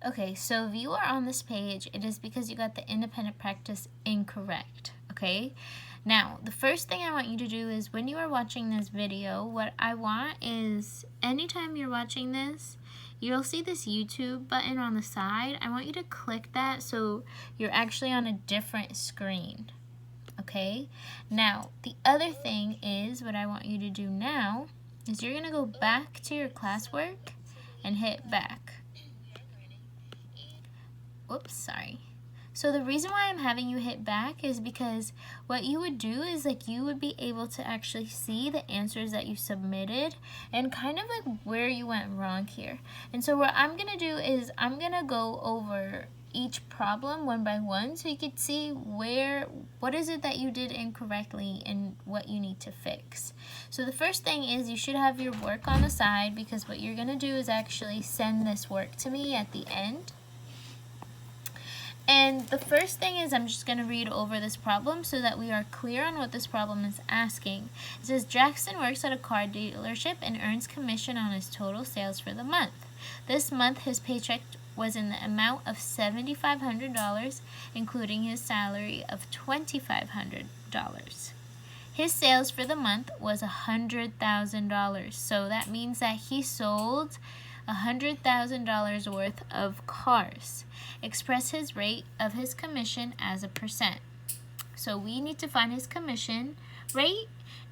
Okay, so if you are on this page, it is because you got the independent practice incorrect, okay? Now, the first thing I want you to do is when you are watching this video, what I want is anytime you're watching this, you'll see this YouTube button on the side. I want you to click that so you're actually on a different screen, okay? Now, the other thing is what I want you to do now is you're gonna go back to your classwork and hit back. Oops, sorry. So the reason why I'm having you hit back is because what you would do is like you would be able to actually see the answers that you submitted and kind of like where you went wrong here. And so what I'm gonna do is I'm gonna go over each problem one by one so you could see what is it that you did incorrectly and what you need to fix. So the first thing is you should have your work on the side because what you're gonna do is actually send this work to me at the end. And the first thing is I'm just going to read over this problem so that we are clear on what this problem is asking. It says Jackson works at a car dealership and earns commission on his total sales for the month. This month his paycheck was in the amount of $7,500, including his salary of $2,500. His sales for the month was $100,000, so that means that he sold $100,000 worth of cars. Express his rate of his commission as a percent. So we need to find his commission rate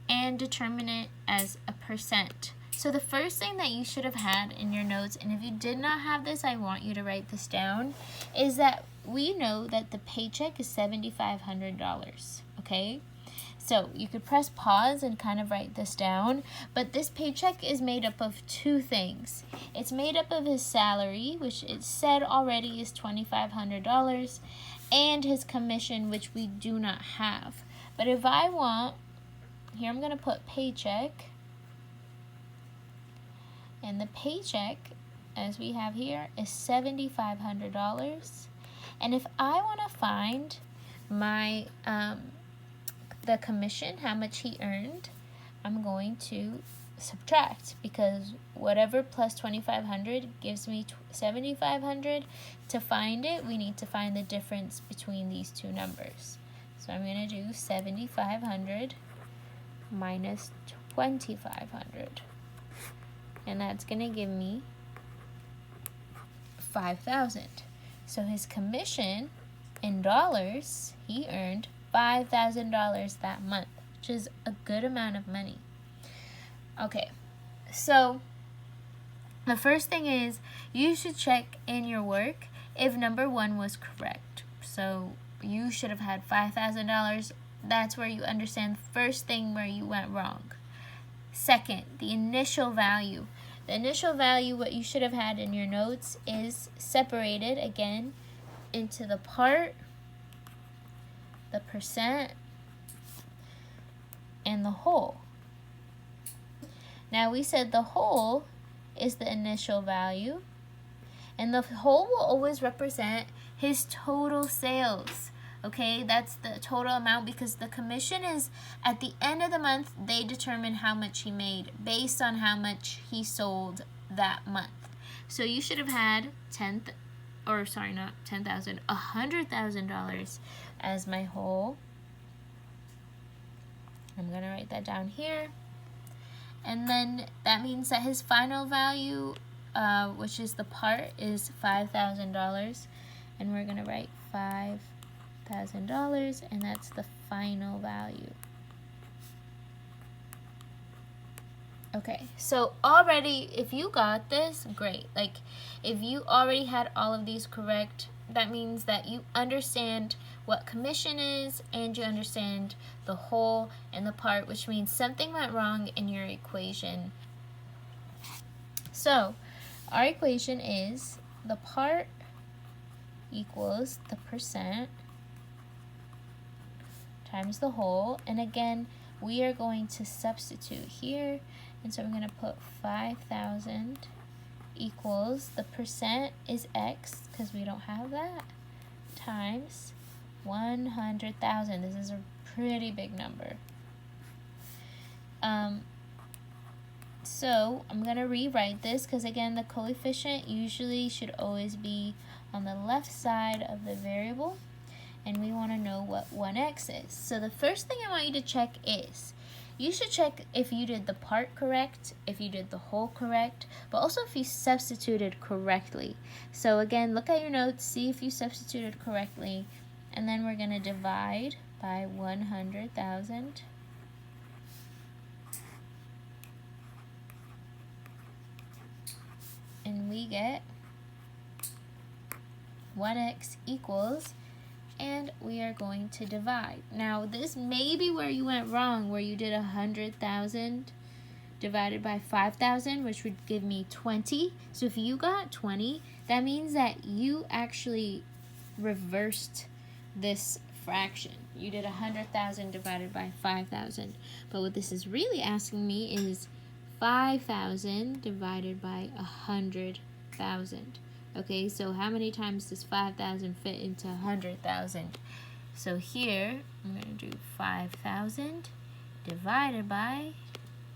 and determine it as a percent. So the first thing that you should have had in your notes, and if you did not have this, I want you to write this down, is that we know that the paycheck is $7,500, okay? So you could press pause and kind of write this down, but this paycheck is made up of two things. It's made up of his salary, which it said already is $2,500, and his commission, which we do not have. But if I want, here I'm going to put paycheck, and the paycheck, as we have here, is $7,500. And if I want to find my the commission, how much he earned, I'm going to subtract because whatever plus 2,500 gives me 7,500. To find it, we need to find the difference between these two numbers. So I'm going to do 7,500 minus 2,500, and that's going to give me 5,000. So his commission in dollars, he earned $5,000 that month, which is a good amount of money. Okay, so the first thing is you should check in your work if number one was correct. So you should have had $5,000. That's where you understand the first thing where you went wrong. Second, the initial value. The initial value, what you should have had in your notes, is separated again into the part, the percent, and the whole. Now we said the whole is the initial value, and the whole will always represent his total sales. Okay, that's the total amount because the commission is at the end of the month. They determine how much he made based on how much he sold that month. So you should have had $100,000 as my whole. I'm going to write that down here. And then that means that his final value, which is the part, is $5,000. And we're going to write $5,000, and that's the final value. Okay, so already, if you got this, great. Like, if you already had all of these correct, that means that you understand what commission is, and you understand the whole and the part, which means something went wrong in your equation. So, our equation is the part equals the percent times the whole, and again, we are going to substitute here, and so we're going to put 5,000 equals, the percent is X, because we don't have that, times 100,000. This is a pretty big number. So I'm going to rewrite this because, again, the coefficient usually should always be on the left side of the variable, and we want to know what 1x is. So the first thing I want you to check is, you should check if you did the part correct, if you did the whole correct, but also if you substituted correctly. So again, look at your notes, see if you substituted correctly, and then we're going to divide by 100,000. And we get 1x equals, and we are going to divide. Now this may be where you went wrong, where you did 100,000 divided by 5,000, which would give me 20. So if you got 20, that means that you actually reversed this fraction. You did 100,000 divided by 5,000. But what this is really asking me is 5,000 divided by 100,000. Okay, so how many times does 5,000 fit into 100,000? So here, I'm going to do 5,000 divided by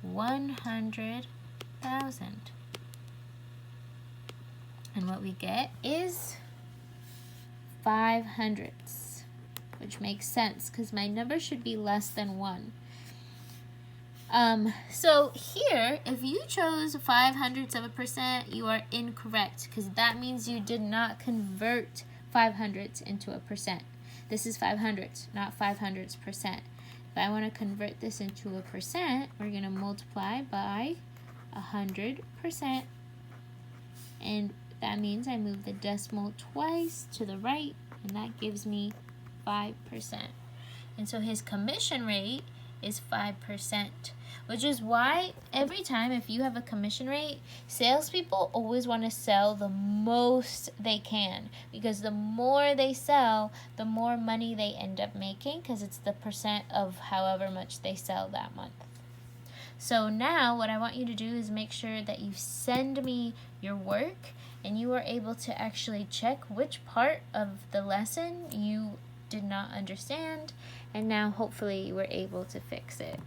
100,000. And what we get is 500ths, which makes sense because my number should be less than 1. So here, if you chose 0.05%, you are incorrect because that means you did not convert 500ths into a percent. This is 500ths, not 500ths percent. If I want to convert this into a percent, we're going to multiply by 100%. And that means I move the decimal twice to the right, and that gives me 5%. And so his commission rate is 5%, which is why every time if you have a commission rate, salespeople always want to sell the most they can, because the more they sell, the more money they end up making, because it's the percent of however much they sell that month. So now what I want you to do is make sure that you send me your work and you are able to actually check which part of the lesson you did not understand, and now hopefully you were able to fix it.